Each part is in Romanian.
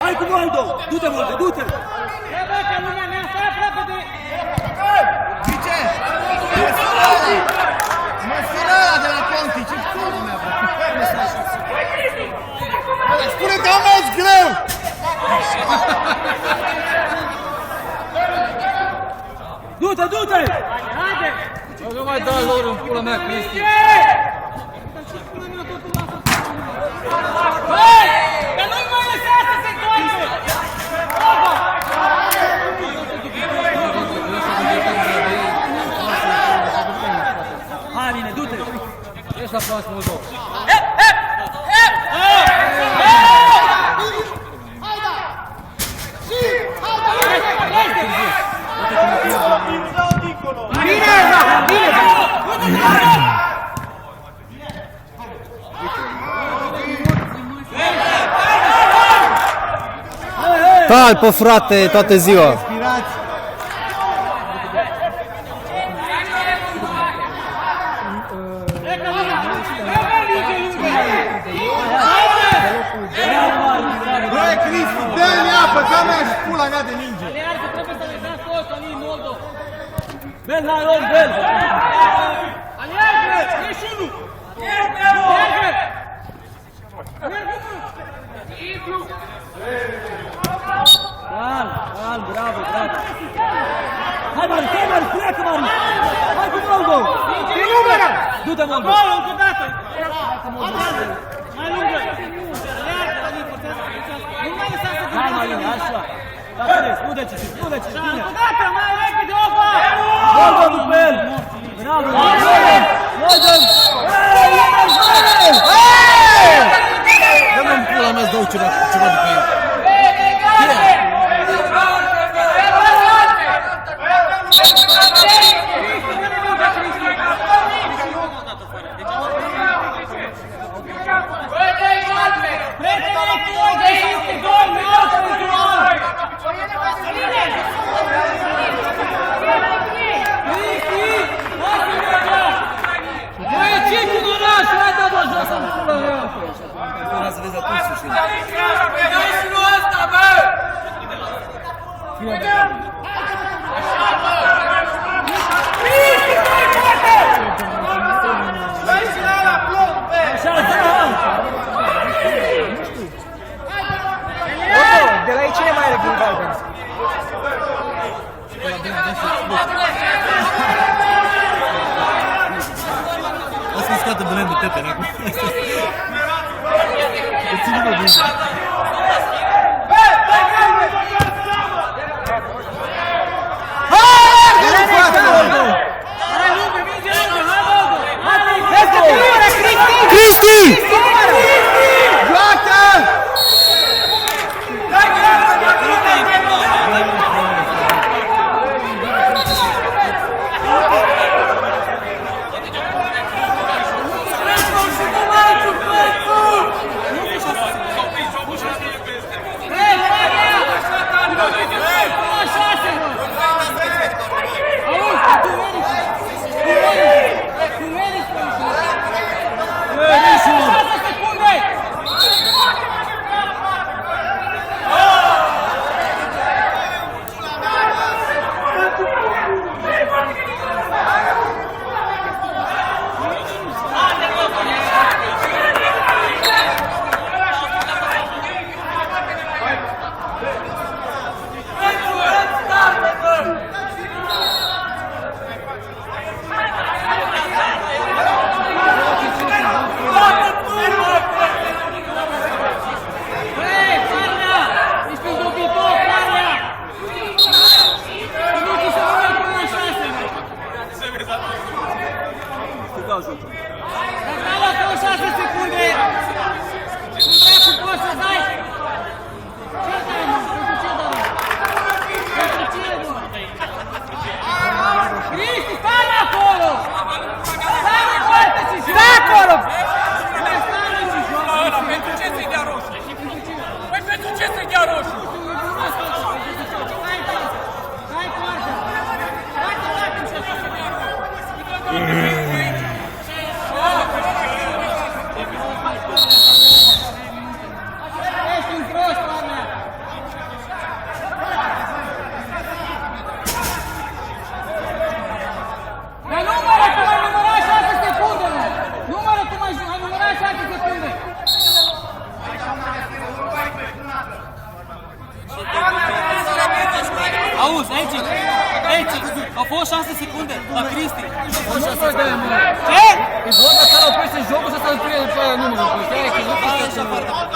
Hai cu Moldo! Du-te, Moldo, du-te! Zice! Măsura de la Conti, ce pula mea, bă! Spune că am mers greu! Du-te, du-te! Haide! Nu mai da lor în pula mea, Cristi! Băi! Că nu-i mai lăsa să se toate! Hai, bine, du-te! Ești la pas, Moldov! Talpă, frate, toată ziua! Inspirați! Băi, Cristi, dă-mi apă, dă-mi așa și pula mea de ninge! Bel, hai, om, Bel! Calm, calm, bravo, bravo! Hai, Mari, hai, Mari, pleacă, Mari! Hai cu Moldo! Du-te, Moldo! Încă o dată! Mai lungă! Nu mai lăsa să Hai, Marine, așa! Da, bine, scude-ți, scude-ți, bine! Încă o dată, mai repede, opa! Moldo, după el! Bravo! Moldo! Dă-mi în pula mea să dau ceva după el! Să vezi atunci sușit! De la aici mai are gând galben. O să-mi scoată blendul Pepe, acum. Ține-mă bine. Cristi! Auzi, aici, au fost 6 secunde la Cristi. Ce? E vorba să oprește jocul să se prinde după aia numărul.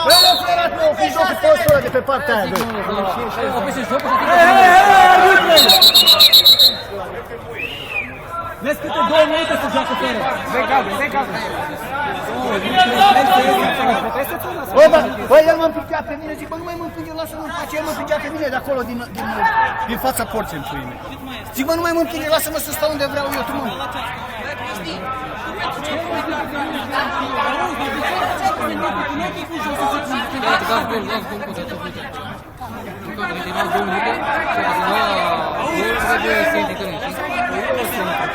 Băi, nu fărat, nu, fi jocul postul ăla de pe partea aia, băi. Oprește jocul să Vezi câte 2 minute să joacă fără. Băi, el mă împingea pe mine, zic, bă, nu mai mă împinge, lasă-mă în pace, el mă împingea pe mine de acolo, din fața porții în pâine. Zic, bă, nu mai mă împinge, lasă-mă să stau unde vreau eu, tu mă.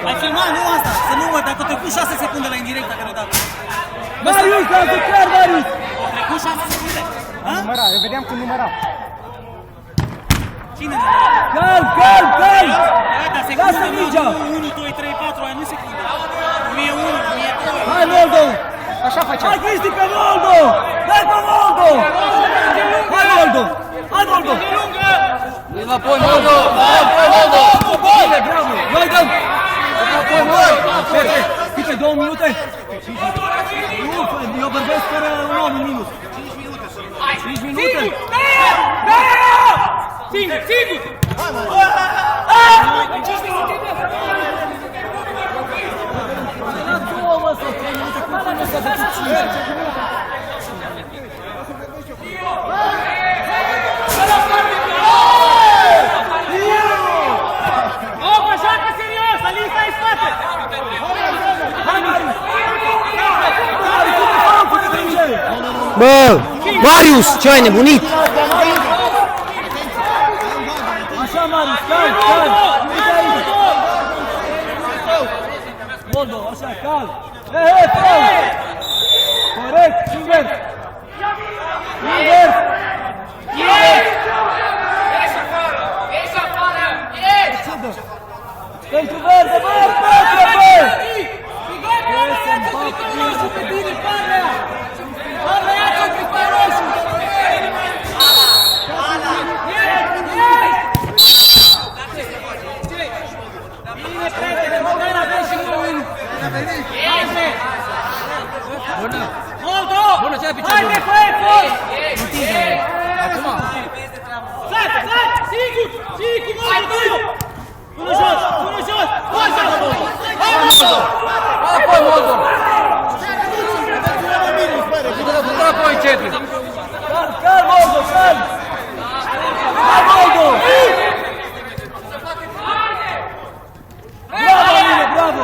Ai filmat, nu asta, să nu văd, dacă a trecut 6 secunde la indirect, dacă nu dat. Marius, a jucat Marius! A trecut 6 secunde. Număra, eu vedeam cum număra. Cine? Cal! Lasă mingea! 1, 2, 3, 4, aia nu secunde. 1001, 1002. Hai, Moldo! Așa facem. Hai, Cristi, pe Moldo! Dai pe Moldo! Hai, Moldo! Hai, Moldo! Înapoi, Moldo! Bine, bravo! Noi dăm! Înapoi, Moldo! Câte, 2 minute? Nu, eu vorbesc fără un om în minus. 5 minute? Singur! Bă, Marius, ce ai nebunit? Așa, Marius, cal! Uite aici! Moldo, așa, cal! Faul! Corect, invers! Pentru verde, bă! Bună, ce ai picior? Hai, acum! Sigur, Moldo! Până jos! Apoi, Moldo! Du-te apoi, Cetri! Cal, Moldo, cal! Hai, Moldo! Bravo, Mine, bravo!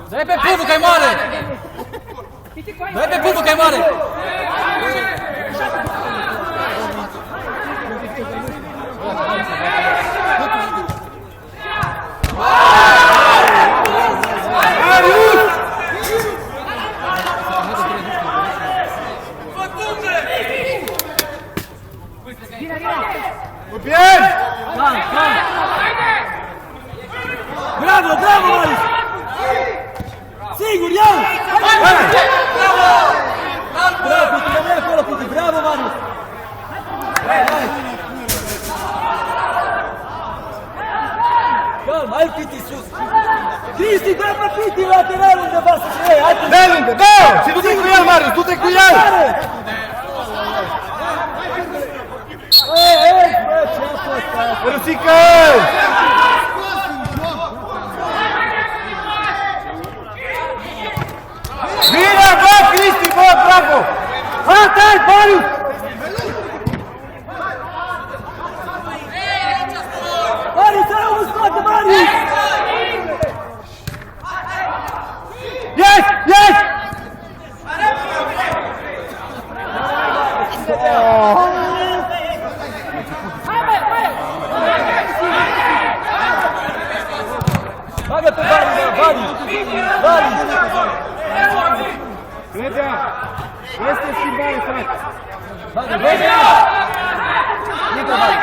Dai pe pupul că-i mare! Dai pe pupul că-i mare! Bravo, Marius! Sigur, ia! Bravo, tu rămâi acolo, Piti, bravo, Marius! Hai! Calma, hai Piti sus! Cristi, dă pe Piti lateral undeva să se iei! Dă lângă, dă! Și du-te cu el, Marius, du-te cu el! Bă, ce-a fost asta? Rusică! Bine, bă, Cristi, bă, bravo! Hai, Marius! Marius, ai unul scoate, Marius! Yes! Bagă pe Bari! Credea! Este schimbare, frate! Bagă, vezi? Uite, Bari!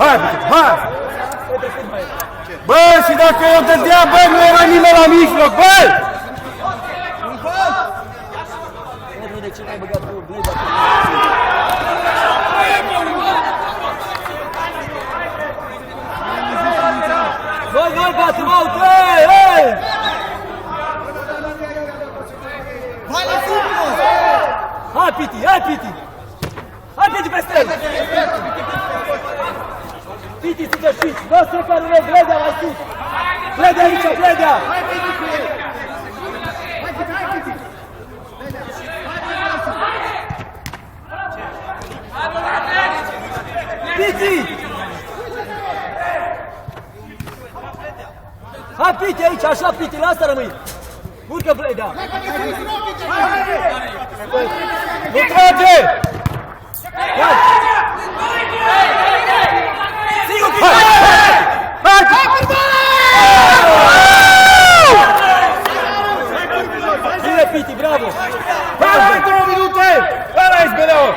Hai, hai! Bă, și dacă eu dădeam, bă, nu era nimeni la mijloc, bă! De ce n-ai băgat tu Bleda? Gol, batem out! Ei! Hai, Piti! Hai, Piti! Hai, Piti, pe strenă! Piti, să te știți! Nu o să care nu Bleda mai sus! Bleda aici, Bleda! Piti! Hai, Piti, aici, așa, Piti, la asta rămâi! Urcă Bleda! Nu trage! Hai! Sigur, Piti! Bine, Piti, bravo! Hai, 2 minute! Ăla ești Beleu!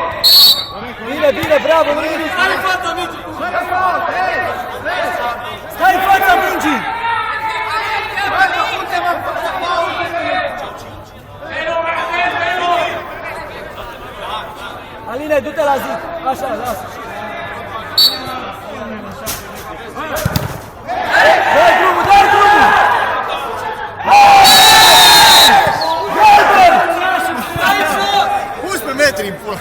Bine, bine, bravo! Stai în fața mingii! Stai în fața mingii! Aline, du-te la zi! Așa, lasă! Dă-i drumul, dă-i drumul! 11 metri în pula.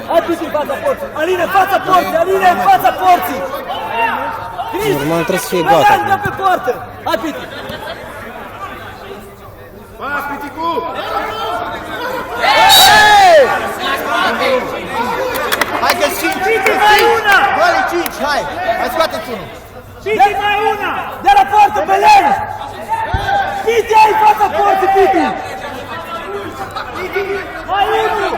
Hai, Piti, în fața porții! Aline, în fața porții! Aline, în fața porții! Normal trebuie să fie Băian, gata. dă pe poartă! Hai, Piti! Pas, Piticu! Hai că 5! Piti, mai una! Gole 5, hai! Hai scoate-ți unul! Piti, mai una! De la poartă, Belen! Piti, ai în fața porții, Piti! Mai unul!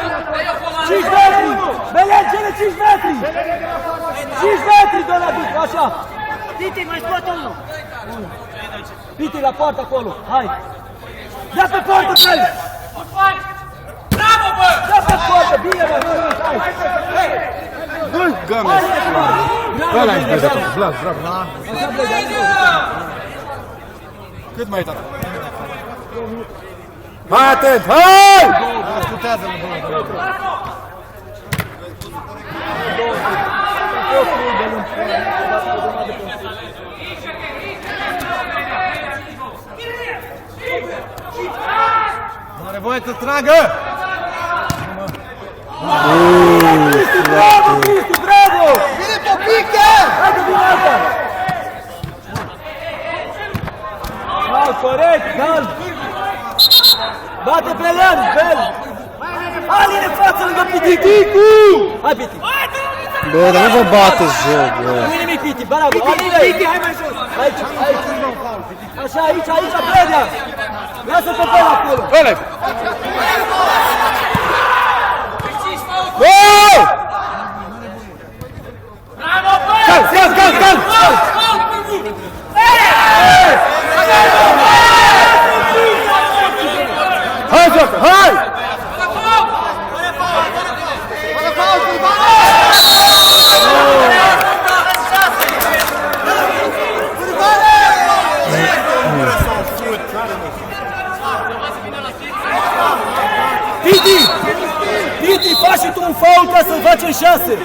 5 metri! Belen, cele 5 metri! 5 metri de la Piti, așa! Piti, mai scoate unul! Piti, la poartă acolo, hai! Dă pe poartă, Belen! Bravo, bă! Dă pe poartă, bine, bă, hai! Nu-i Gomez! Ăla ești Beleu, Vlad, bravo! Cât mai e, tata? Mai atent, hai! Ascultează-mă, bă! Are voie să tragă! Bravo, Cristi, bravo! Vine pe pică! Haide, vine alta! Gal, corect, gal! Bate pe Lean, Bel! Aline în față lângă Piticu! Hai, Piti! Bă, dar nu vă bateți joc, bă. Nu-i nimic, Piti, bravo! Aline! Piti, hai mai jos! Aici, aici! Așa, aici, aici, Bledea! Lasă pe Bel acolo! Ăla-i! Bravo, bă! Cal! Hai, joacă, hai! Piti, faci și tu un faul ca să-l facem 6!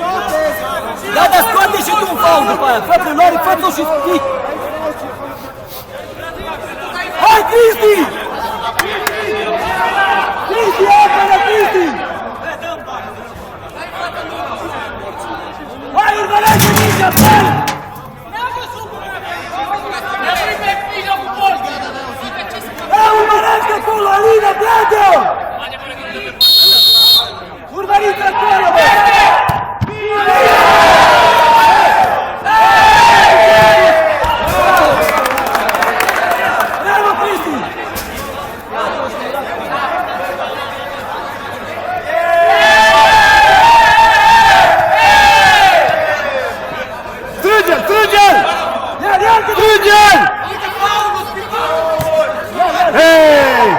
Da, dar scoate și tu un faul după aia! Fă-te, Lori, fă-te și Piti! Hai, Cristi! Cristi, apără, Cristi! Hai, urmărește mingea, Bel! Da, urmărește acolo, Alina, Bledea! Urmăriți acolo, bă! Bravo, Cristi! Strânge-l! Ia, Hei!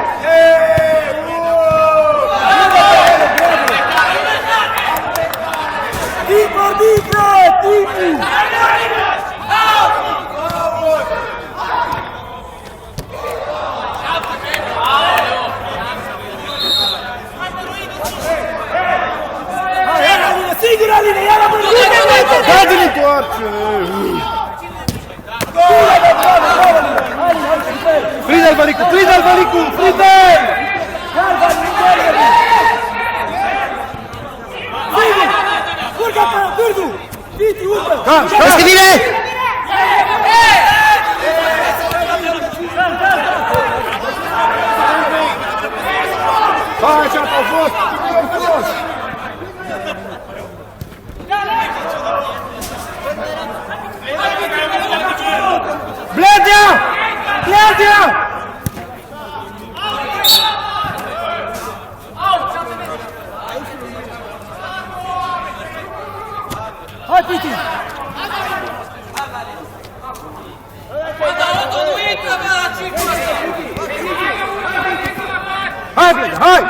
repede, hai!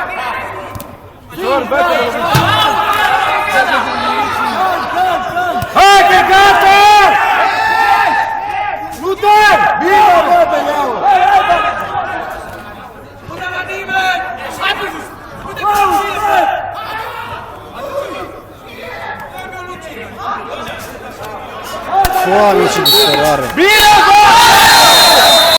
Ușor, băte! Hai, că gata! Nu dai! Bine, băte, iau-o! Doamne, ce disperare! Bine, bă!